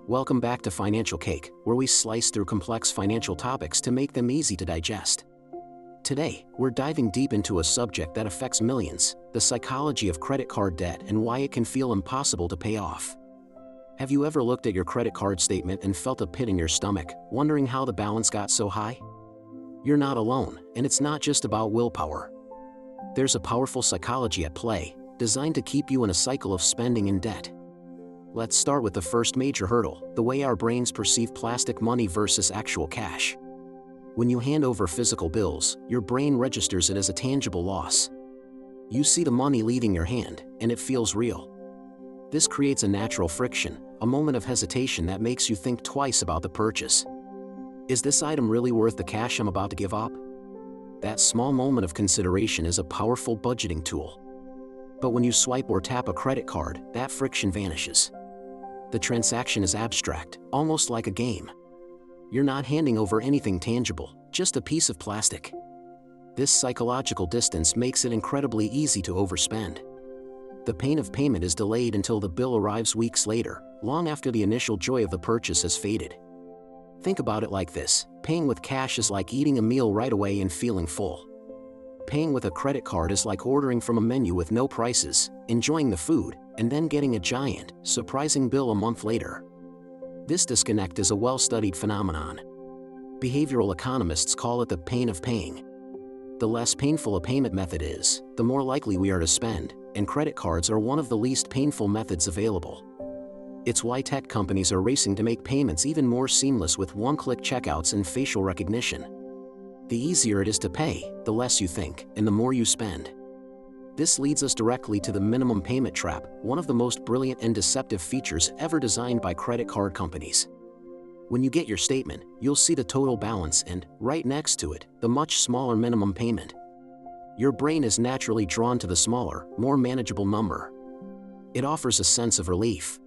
Welcome back to Financial Cake, where we slice through complex financial topics to make them easy to digest. Today, we're diving deep into a subject that affects millions: the psychology of credit card debt and why it can feel impossible to pay off. Have you ever looked at your credit card statement and felt a pit in your stomach, wondering how the balance got so high? You're not alone, and it's not just about willpower. There's a powerful psychology at play, designed to keep you in a cycle of spending and debt. Let's start with the first major hurdle: the way our brains perceive plastic money versus actual cash. When you hand over physical bills, your brain registers it as a tangible loss. You see the money leaving your hand, and it feels real. This creates a natural friction, a moment of hesitation that makes you think twice about the purchase. Is this item really worth the cash I'm about to give up? That small moment of consideration is a powerful budgeting tool. But when you swipe or tap a credit card, that friction vanishes. The transaction is abstract, almost like a game. You're not handing over anything tangible, just a piece of plastic. This psychological distance makes it incredibly easy to overspend. The pain of payment is delayed until the bill arrives weeks later, long after the initial joy of the purchase has faded. Think about it like this: paying with cash is like eating a meal right away and feeling full. Paying with a credit card is like ordering from a menu with no prices, enjoying the food, and then getting a giant, surprising bill a month later. This disconnect is a well-studied phenomenon. Behavioral economists call it the pain of paying. The less painful a payment method is, the more likely we are to spend, and credit cards are one of the least painful methods available. It's why tech companies are racing to make payments even more seamless with one-click checkouts and facial recognition. The easier it is to pay, the less you think, and the more you spend. This leads us directly to the minimum payment trap, one of the most brilliant and deceptive features ever designed by credit card companies. When you get your statement, you'll see the total balance and, right next to it, the much smaller minimum payment. Your brain is naturally drawn to the smaller, more manageable number. It offers a sense of relief.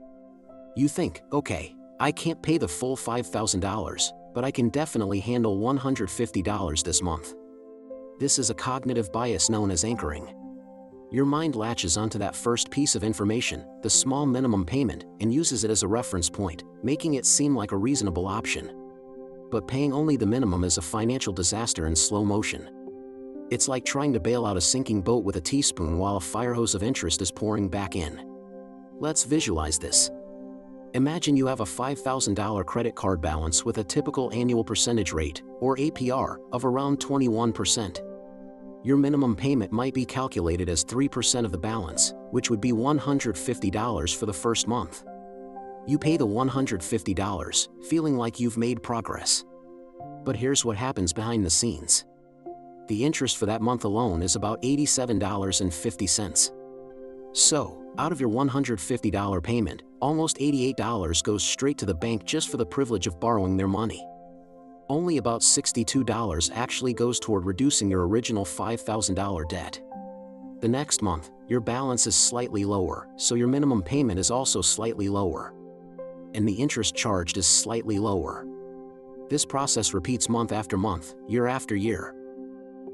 You think, okay, I can't pay the full $5,000, but I can definitely handle $150 this month. This is a cognitive bias known as anchoring. Your mind latches onto that first piece of information, the small minimum payment, and uses it as a reference point, making it seem like a reasonable option. But paying only the minimum is a financial disaster in slow motion. It's like trying to bail out a sinking boat with a teaspoon while a fire hose of interest is pouring back in. Let's visualize this. Imagine you have a $5,000 credit card balance with a typical annual percentage rate, or APR, of around 21%. Your minimum payment might be calculated as 3% of the balance, which would be $150 for the first month. You pay the $150, feeling like you've made progress. But here's what happens behind the scenes. The interest for that month alone is about $87.50. So, out of your $150 payment, almost $88 goes straight to the bank just for the privilege of borrowing their money. Only about $62 actually goes toward reducing your original $5,000 debt. The next month, your balance is slightly lower, so your minimum payment is also slightly lower. And the interest charged is slightly lower. This process repeats month after month, year after year.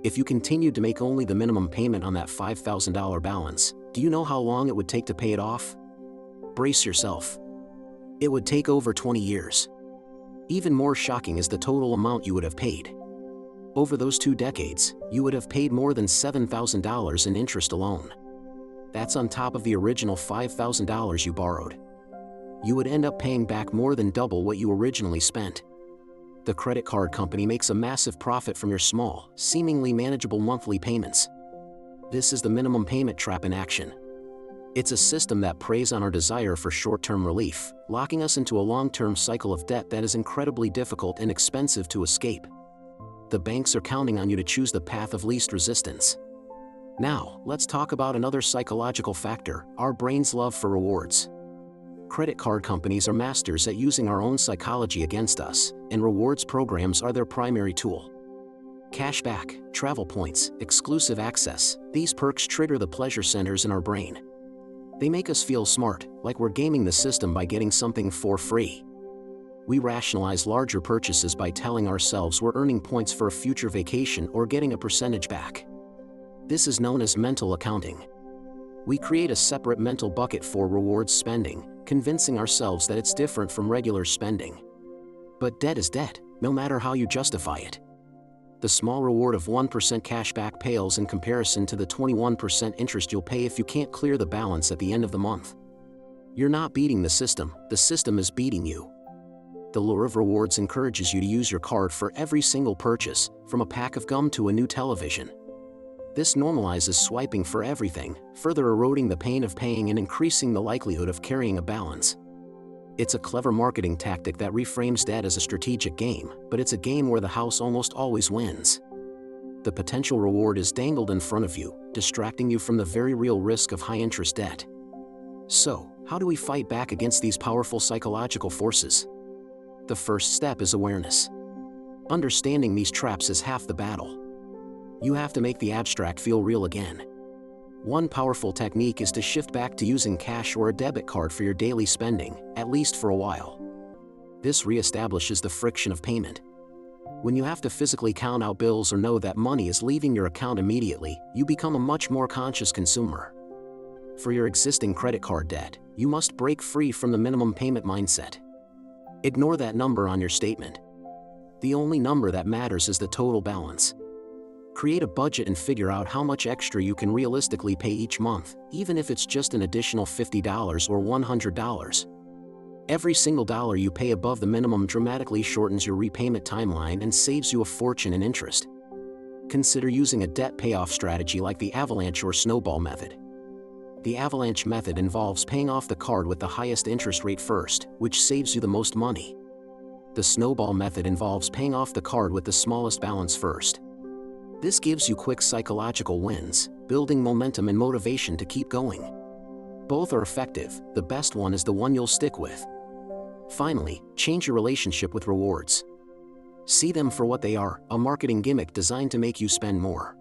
If you continued to make only the minimum payment on that $5,000 balance, do you know how long it would take to pay it off? Brace yourself. It would take over 20 years. Even more shocking is the total amount you would have paid. Over those 2 decades, you would have paid more than $7,000 in interest alone. That's on top of the original $5,000 you borrowed. You would end up paying back more than double what you originally spent. The credit card company makes a massive profit from your small, seemingly manageable monthly payments. This is the minimum payment trap in action. It's a system that preys on our desire for short-term relief, locking us into a long-term cycle of debt that is incredibly difficult and expensive to escape. The banks are counting on you to choose the path of least resistance. Now, let's talk about another psychological factor: our brain's love for rewards. Credit card companies are masters at using our own psychology against us, and rewards programs are their primary tool. Cashback, travel points, exclusive access, these perks trigger the pleasure centers in our brain. They make us feel smart, like we're gaming the system by getting something for free. We rationalize larger purchases by telling ourselves we're earning points for a future vacation or getting a percentage back. This is known as mental accounting. We create a separate mental bucket for rewards spending, convincing ourselves that it's different from regular spending. But debt is debt, no matter how you justify it. The small reward of 1% cashback pales in comparison to the 21% interest you'll pay if you can't clear the balance at the end of the month. You're not beating the system is beating you. The lure of rewards encourages you to use your card for every single purchase, from a pack of gum to a new television. This normalizes swiping for everything, further eroding the pain of paying and increasing the likelihood of carrying a balance. It's a clever marketing tactic that reframes debt as a strategic game, but it's a game where the house almost always wins. The potential reward is dangled in front of you, distracting you from the very real risk of high-interest debt. So, how do we fight back against these powerful psychological forces? The first step is awareness. Understanding these traps is half the battle. You have to make the abstract feel real again. One powerful technique is to shift back to using cash or a debit card for your daily spending, at least for a while. This reestablishes the friction of payment. When you have to physically count out bills or know that money is leaving your account immediately, you become a much more conscious consumer. For your existing credit card debt, you must break free from the minimum payment mindset. Ignore that number on your statement. The only number that matters is the total balance. Create a budget and figure out how much extra you can realistically pay each month, even if it's just an additional $50 or $100. Every single dollar you pay above the minimum dramatically shortens your repayment timeline and saves you a fortune in interest. Consider using a debt payoff strategy like the avalanche or snowball method. The avalanche method involves paying off the card with the highest interest rate first, which saves you the most money. The snowball method involves paying off the card with the smallest balance first. This gives you quick psychological wins, building momentum and motivation to keep going. Both are effective, the best one is the one you'll stick with. Finally, change your relationship with rewards. See them for what they are, a marketing gimmick designed to make you spend more.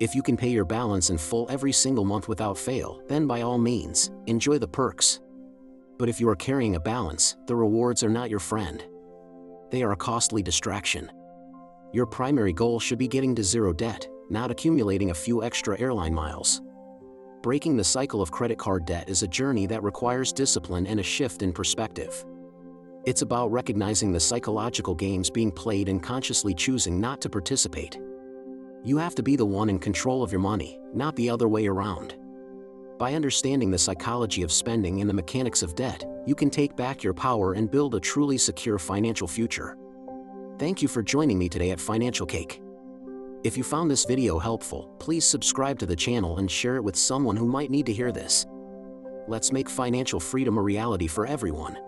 If you can pay your balance in full every single month without fail, then by all means, enjoy the perks. But if you are carrying a balance, the rewards are not your friend. They are a costly distraction. Your primary goal should be getting to zero debt, not accumulating a few extra airline miles. Breaking the cycle of credit card debt is a journey that requires discipline and a shift in perspective. It's about recognizing the psychological games being played and consciously choosing not to participate. You have to be the one in control of your money, not the other way around. By understanding the psychology of spending and the mechanics of debt, you can take back your power and build a truly secure financial future. Thank you for joining me today at Financial Cake. If you found this video helpful, please subscribe to the channel and share it with someone who might need to hear this. Let's make financial freedom a reality for everyone.